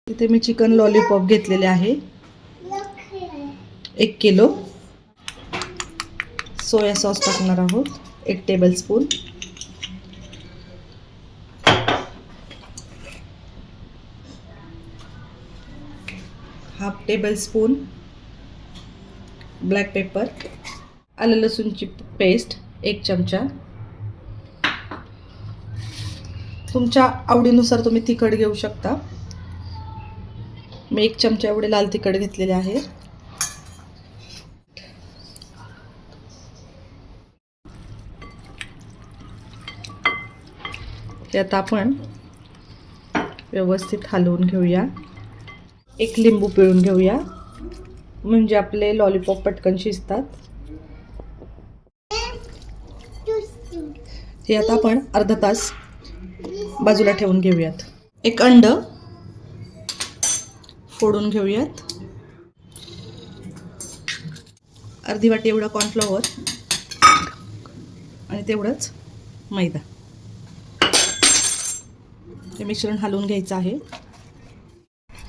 इथे मी chicken lollipop घेतलेले आहे 1 किलो. सोया सॉस टाकणार आहोत 1 tablespoon. Half tablespoon black paper. आलं लसूणची पेस्ट 1 चमचा. तुमच्या आवडीनुसार तुम्ही तिखट घेऊ शकता. मी 1 चमचा एवढे लाल तिखट घेतलेले आहे. ते आता आपण व्यवस्थित हलवून घेऊया. 1 लिंबू पिळून घेऊया म्हणजे आपले लॉलीपॉप पटकन शिजतात. हे आता आपण अर्धा तास बाजूला ठेवून घेऊयात. 1 अंड फोडून घेऊयात. अर्धी वाटी एवढा कॉर्नफ्लॉवर आणि तेवढंच मैदा. हे मिश्रण हलवून घ्यायचं आहे.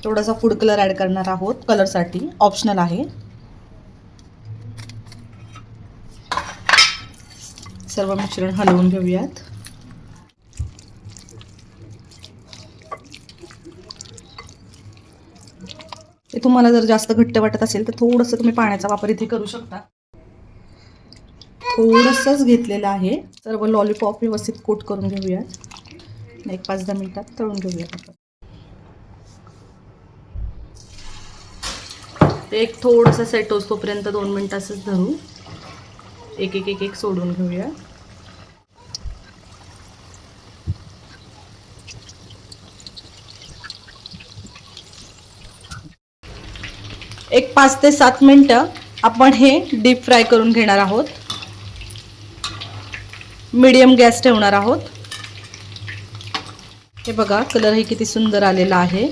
थोडासा फूड कलर ॲड करणार आहोत कलरसाठी, ऑप्शनल आहे. सर्व मिश्रण हलवून घेऊयात. ते तुम्हाला जर जास्त घट्ट वाटत असेल तर थोडंसं तुम्ही पाण्याचा वापर इथे करू शकता. थोडंसंच घेतलेलं आहे. सर्व लॉलीपॉप व्यवस्थित कोट करून घेऊयात. 1-5-10 मिनिटात तळून घेऊयात आपण. ते एक थोडंसं सेट होईपर्यंत 2 मिनिट असंच धरू. एक सोडून घेऊया. एक 5 ते 7 मिनिटं आपण हे डीप फ्राय करून घेणार आहोत. मीडियम गॅस ठेवणार आहोत. हे बघा कलर हे किती सुंदर आलेला आहे.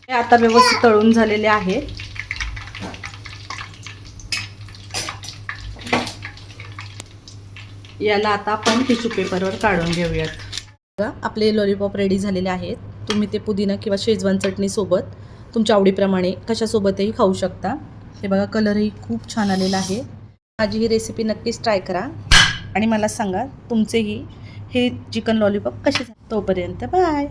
हे आता व्यवस्थित तळून झालेले आहे. याला आता आपण टिश्यू पेपरवर काढून घेऊयात. आपले लॉलीपॉप रेडी झालेले आहेत. तुम्ही ते पुदिना किंवा शेजवान चटणी सोबत तुमच्या आवडीप्रमाणे कशासोबतही खाऊ शकता. हे बघा कलरही खूप छान आलेला आहे. माझी ही रेसिपी नक्कीच ट्राय करा आणि मला सांगा तुमचेही हे चिकन लॉलीपॉप कसे झाले. तोपर्यंत बाय.